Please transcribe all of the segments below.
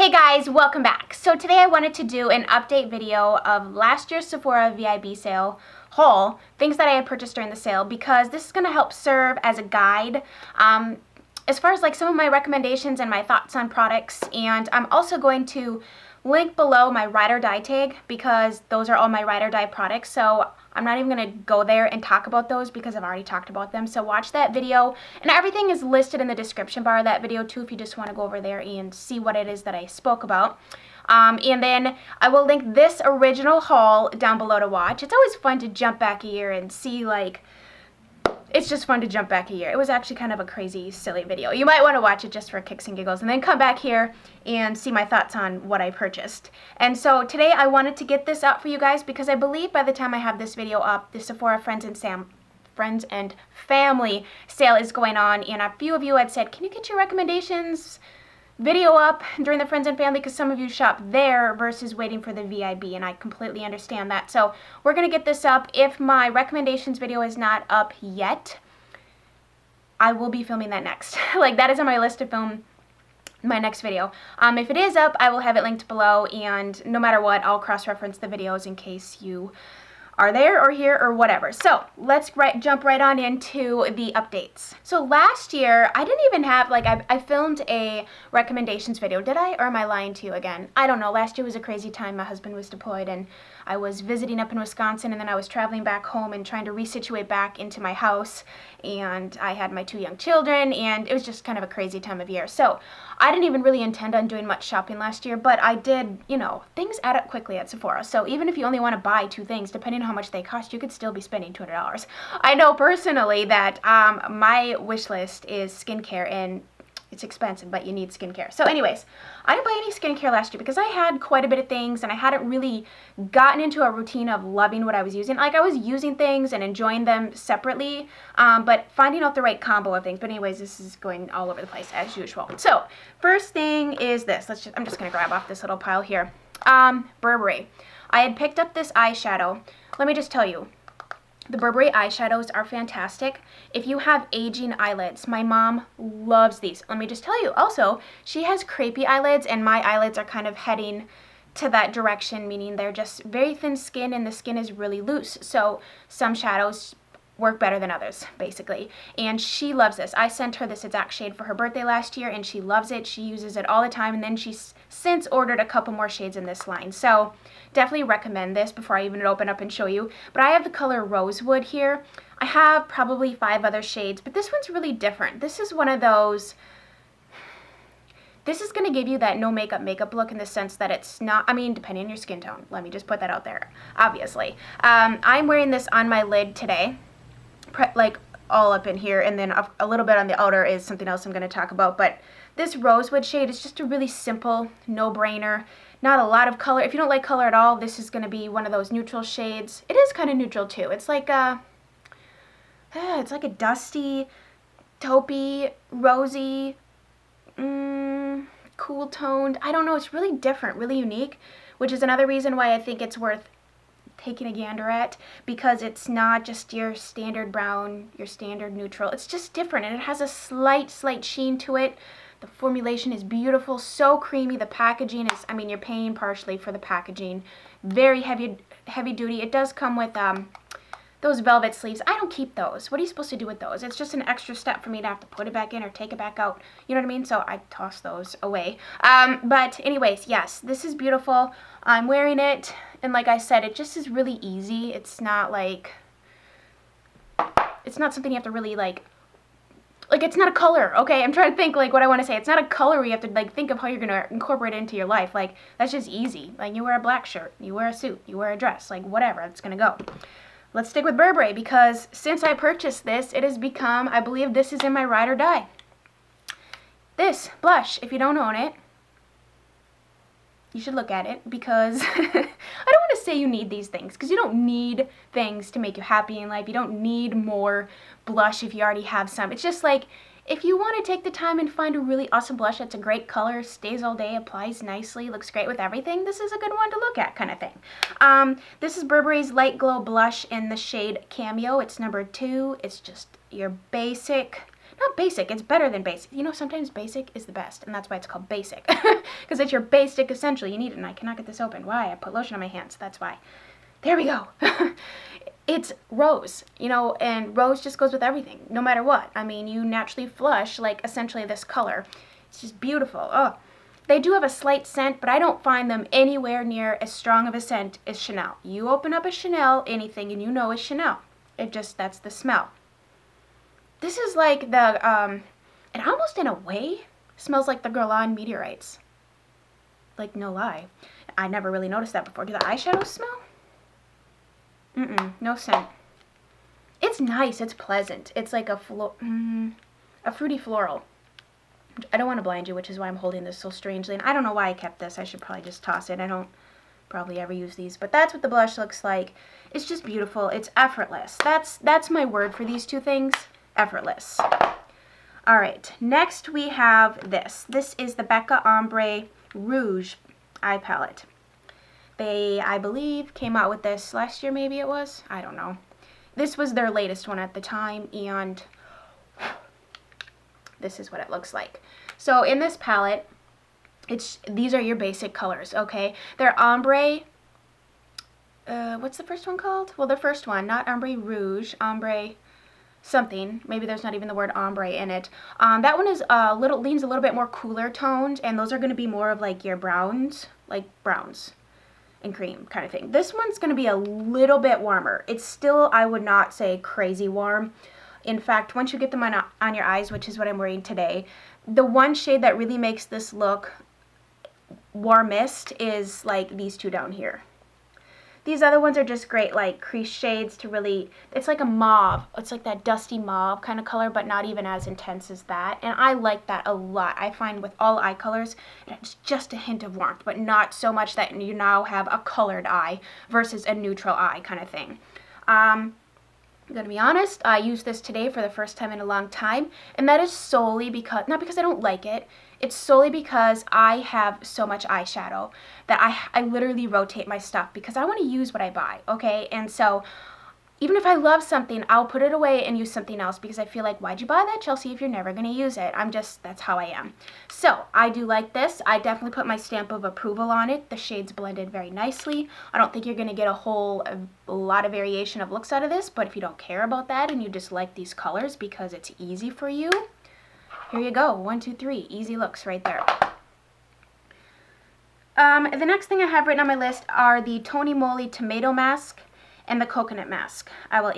Hey guys, welcome back. So today I wanted to do an update video of last year's Sephora VIB sale haul, things that I had purchased during the sale, because this is going to help serve as a guide as far as like some of my recommendations and my thoughts on products. And I'm also going to link below my ride or die tag because those are all my ride or die products. So I'm not even going to go there and talk about those because I've already talked about them. So watch that video, and everything is listed in the description bar of that video too if you just want to go over there and see what it is that I spoke about. And then I will link this original haul down below to watch. It's always fun to jump back a year and see, like, it's just fun to jump back a year. It was actually kind of a crazy, silly video. You might want to watch it just for kicks and giggles and then come back here and see my thoughts on what I purchased. And so today I wanted to get this up for you guys because I believe by the time I have this video up, the Sephora Friends and Family sale is going on, and a few of you had said, can you get your recommendations video up during the Friends and Family, because some of you shop there versus waiting for the VIB, and I completely understand that. So we're going to get this up. If my recommendations video is not up yet, I will be filming that next. Like, that is on my list to film my next video. If it is up, I will have it linked below, and no matter what, I'll cross-reference the videos in case you are there or here or whatever. So let's jump right on into the updates. So last year, I didn't even have, like, I filmed a recommendations video. Did I? Or am I lying to you again? I don't know. Last year was a crazy time. My husband was deployed and I was visiting up in Wisconsin, and then I was traveling back home and trying to resituate back into my house, and I had my 2 young children, and it was just kind of a crazy time of year. So I didn't even really intend on doing much shopping last year, but I did, you know, things add up quickly at Sephora. So even if you only want to buy 2 things, depending on how much they cost, you could still be spending $200. I know personally that my wish list is skincare, and it's expensive, but you need skincare. So anyways, I didn't buy any skincare last year because I had quite a bit of things and I hadn't really gotten into a routine of loving what I was using. Like, I was using things and enjoying them separately, but finding out the right combo of things. But anyways, this is going all over the place as usual. So first thing is this. I'm just going to grab off this little pile here. Burberry. I had picked up this eyeshadow. Let me just tell you, the Burberry eyeshadows are fantastic. If you have aging eyelids, my mom loves these. Let me just tell you, also, she has crepey eyelids, and my eyelids are kind of heading to that direction, meaning they're just very thin skin and the skin is really loose. So some shadows work better than others, basically. And she loves this. I sent her this exact shade for her birthday last year, and she loves it. She uses it all the time, and then she's since ordered a couple more shades in this line. So definitely recommend this before I even open up and show you. But I have the color Rosewood here. I have probably 5 other shades, but this one's really different. This is one of those, this is going to give you that no makeup look in the sense that it's not, I mean, depending on your skin tone. Let me just put that out there, obviously. I'm wearing this on my lid today, like all up in here, and then a little bit on the outer is something else I'm going to talk about. But this Rosewood shade is just a really simple, no-brainer. Not a lot of color. If you don't like color at all, this is going to be one of those neutral shades. It is kind of neutral too. It's like a dusty, taupey, rosy, cool toned. I don't know. It's really different, really unique, which is another reason why I think it's worth taking a gander at, because it's not just your standard brown, your standard neutral. It's just different, and it has a slight sheen to it. The formulation is beautiful, so creamy. The packaging is, I mean, you're paying partially for the packaging. Very heavy duty. It does come with those velvet sleeves. I don't keep those. What are you supposed to do with those? It's just an extra step for me to have to put it back in or take it back out. You know what I mean? So I toss those away. But anyways, yes, this is beautiful. I'm wearing it, and like I said, it just is really easy. It's not like, it's not something you have to really like it's not a color, okay? I'm trying to think like what I want to say. It's not a color where you have to like think of how you're going to incorporate it into your life. Like, that's just easy. Like, you wear a black shirt, you wear a suit, you wear a dress, like whatever, it's going to go. Let's stick with Burberry, because since I purchased this, it has become, I believe this is in my ride or die. This blush, if you don't own it, you should look at it, because I don't want to say you need these things, because you don't need things to make you happy in life. You don't need more blush if you already have some. It's just like, if you want to take the time and find a really awesome blush that's a great color, stays all day, applies nicely, looks great with everything, this is a good one to look at, kind of thing. This is Burberry's Light Glow Blush in the shade Cameo. It's number 2. It's just your basic, not basic, it's better than basic. You know, sometimes basic is the best, and that's why it's called basic. Because it's your basic essential. You need it, and I cannot get this open. Why? I put lotion on my hands. That's why. There we go. It's rose, you know, and rose just goes with everything, no matter what. I mean, you naturally flush, like, essentially this color. It's just beautiful. Oh, they do have a slight scent, but I don't find them anywhere near as strong of a scent as Chanel. You open up a Chanel anything, and you know it's Chanel. It just, that's the smell. This is like the, it almost in a way smells like the Guerlain Meteorites. Like, no lie. I never really noticed that before. Do the eyeshadows smell? No scent. It's nice. It's pleasant. It's like a fruity floral. I don't want to blind you, which is why I'm holding this so strangely. And I don't know why I kept this. I should probably just toss it. I don't probably ever use these. But that's what the blush looks like. It's just beautiful. It's effortless. That's my word for these two things. Effortless. All right. Next we have this. This is the Becca Ombre Rouge eye palette. They, I believe, came out with this last year, maybe it was. I don't know. This was their latest one at the time, and this is what it looks like. So in this palette, these are your basic colors, okay? They're ombre, what's the first one called? Well, the first one, not ombre rouge, ombre something. Maybe there's not even the word ombre in it. That one is leans a little bit more cooler toned, and those are going to be more of like your browns, like browns and cream kind of thing. This one's going to be a little bit warmer. It's still, I would not say crazy warm. In fact, once you get them on your eyes, which is what I'm wearing today, the one shade that really makes this look warmest is like these two down here. These other ones are just great, like crease shades to really, it's like a mauve. It's like that dusty mauve kind of color, but not even as intense as that. And I like that a lot. I find with all eye colors, it's just a hint of warmth, but not so much that you now have a colored eye versus a neutral eye kind of thing. I'm going to be honest, I used this today for the first time in a long time, and that is solely because, not because I don't like it, it's solely because I have so much eyeshadow that I literally rotate my stuff because I want to use what I buy, okay? And so even if I love something, I'll put it away and use something else because I feel like, why'd you buy that, Chelsea, if you're never going to use it? That's how I am. So I do like this. I definitely put my stamp of approval on it. The shades blended very nicely. I don't think you're going to get a lot of variation of looks out of this, but if you don't care about that and you just like these colors because it's easy for you, here you go. 1, 2, 3. Easy looks right there. The next thing I have written on my list are the Tony Moly Tomato Mask and the Coconut Mask. I will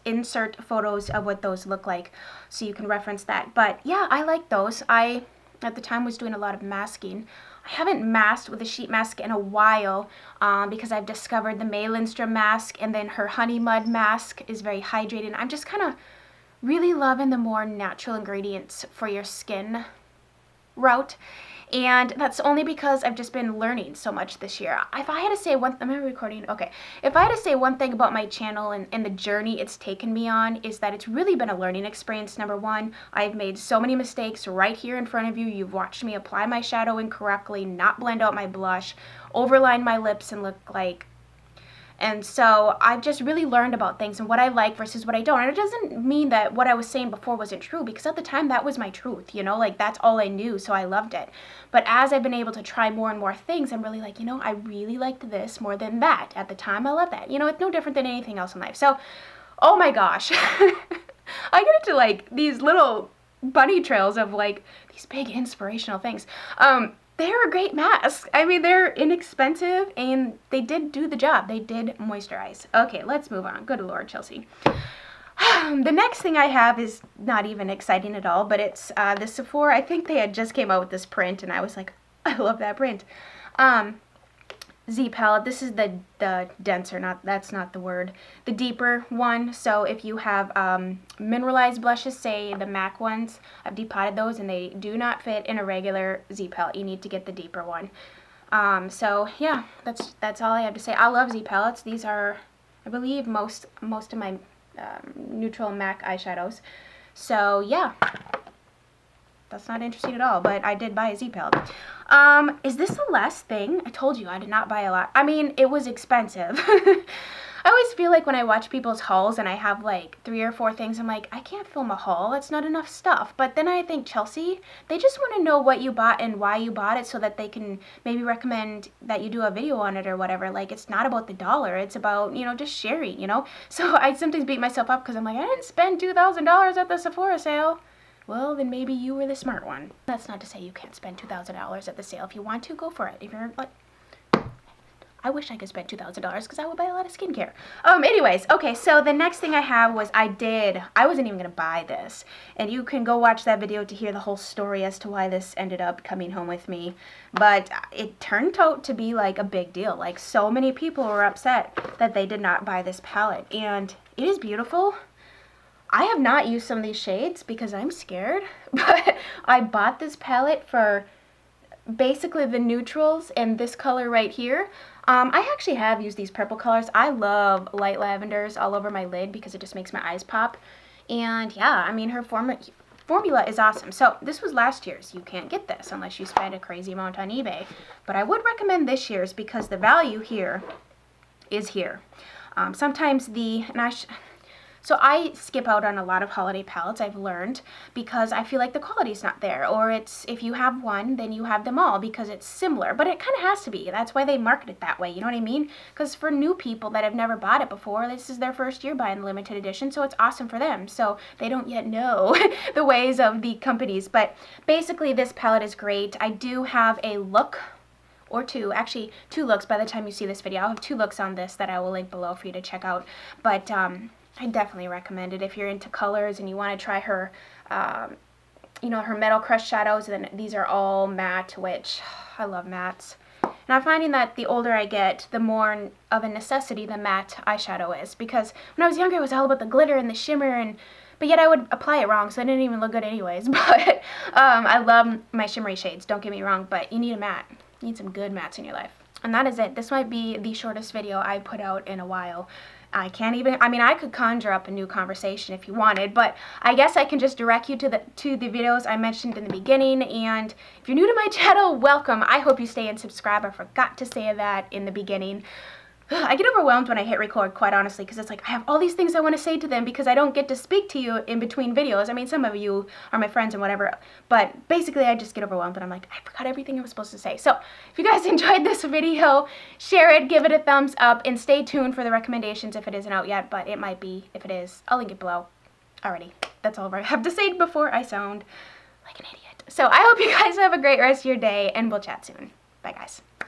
insert photos of what those look like so you can reference that. But yeah, I like those. I, at the time, was doing a lot of masking. I haven't masked with a sheet mask in a while because I've discovered the May Lindstrom mask, and then her Honey Mud mask is very hydrating. I'm just kind of really loving the more natural ingredients for your skin route, and that's only because I've just been learning so much this year. If I had to say one, am I recording? Okay. If I had to say one thing about my channel and the journey it's taken me on is that it's really been a learning experience. Number one, I've made so many mistakes right here in front of you. You've watched me apply my shadow incorrectly, not blend out my blush, overline my lips and look like. And so I've just really learned about things and what I like versus what I don't. And it doesn't mean that what I was saying before wasn't true, because at the time that was my truth, you know, like that's all I knew, so I loved it. But as I've been able to try more and more things, I'm really like, you know, I really liked this more than that. At the time, I love that. You know, it's no different than anything else in life. So, oh my gosh, I get into like these little bunny trails of like these big inspirational things. They're a great mask. I mean, they're inexpensive and they did do the job. They did moisturize. Okay, let's move on. Good Lord, Chelsea. The next thing I have is not even exciting at all, but it's the Sephora. I think they had just came out with this print and I was like, I love that print. Z palette. This is the denser, that's not the word, the deeper one. So if you have mineralized blushes, say the MAC ones, I've depotted those and they do not fit in a regular Z palette. You need to get the deeper one. So yeah, that's all I have to say. I love Z palettes. These are, I believe, most of my neutral MAC eyeshadows. So yeah. That's not interesting at all, but I did buy a Z palette. Is this the last thing? I told you I did not buy a lot. I mean, it was expensive. I always feel like when I watch people's hauls and I have like 3 or 4 things, I'm like, I can't film a haul. It's not enough stuff. But then I think, Chelsea, they just want to know what you bought and why you bought it so that they can maybe recommend that you do a video on it or whatever. Like, it's not about the dollar. It's about, you know, just sharing, you know? So I sometimes beat myself up because I'm like, I didn't spend $2,000 at the Sephora sale. Well, then maybe you were the smart one. That's not to say you can't spend $2,000 at the sale. If you want to, go for it. If you're like, I wish I could spend $2,000 because I would buy a lot of skincare. Anyways, okay, so the next thing I have was I wasn't even going to buy this. And you can go watch that video to hear the whole story as to why this ended up coming home with me. But it turned out to be like a big deal. Like, so many people were upset that they did not buy this palette. And it is beautiful. I have not used some of these shades because I'm scared, but I bought this palette for basically the neutrals and this color right here. I actually have used these purple colors. I love light lavenders all over my lid because it just makes my eyes pop. And yeah, I mean, her formula is awesome. So this was last year's. You can't get this unless you spend a crazy amount on eBay. But I would recommend this year's because the value here is here. Sometimes so I skip out on a lot of holiday palettes, I've learned, because I feel like the quality's not there. Or it's, if you have one, then you have them all because it's similar. But it kind of has to be. That's why they market it that way, you know what I mean? Because for new people that have never bought it before, this is their first year buying the limited edition, so it's awesome for them. So they don't yet know the ways of the companies. But basically, this palette is great. I do have a look or two, actually 2 looks by the time you see this video. I'll have 2 looks on this that I will link below for you to check out. But I definitely recommend it if you're into colors and you want to try her, you know, her Metal Crush shadows. Then these are all matte, which I love mattes. And I'm finding that the older I get, the more of a necessity the matte eyeshadow is. Because when I was younger, it was all about the glitter and the shimmer, but yet I would apply it wrong, so I didn't even look good anyways. But I love my shimmery shades, don't get me wrong, but you need a matte. You need some good mattes in your life. And that is it. This might be the shortest video I put out in a while. I mean, I could conjure up a new conversation if you wanted, but I guess I can just direct you to the videos I mentioned in the beginning. And if you're new to my channel, welcome. I hope you stay and subscribe. I forgot to say that in the beginning. I get overwhelmed when I hit record, quite honestly, because it's like I have all these things I want to say to them because I don't get to speak to you in between videos. I mean, some of you are my friends and whatever, but basically I just get overwhelmed and I'm like, I forgot everything I was supposed to say. So if you guys enjoyed this video, share it, give it a thumbs up, and stay tuned for the recommendations if it isn't out yet, but it might be. If it is, I'll link it below. Alrighty, that's all I have to say before I sound like an idiot. So I hope you guys have a great rest of your day, and we'll chat soon. Bye, guys.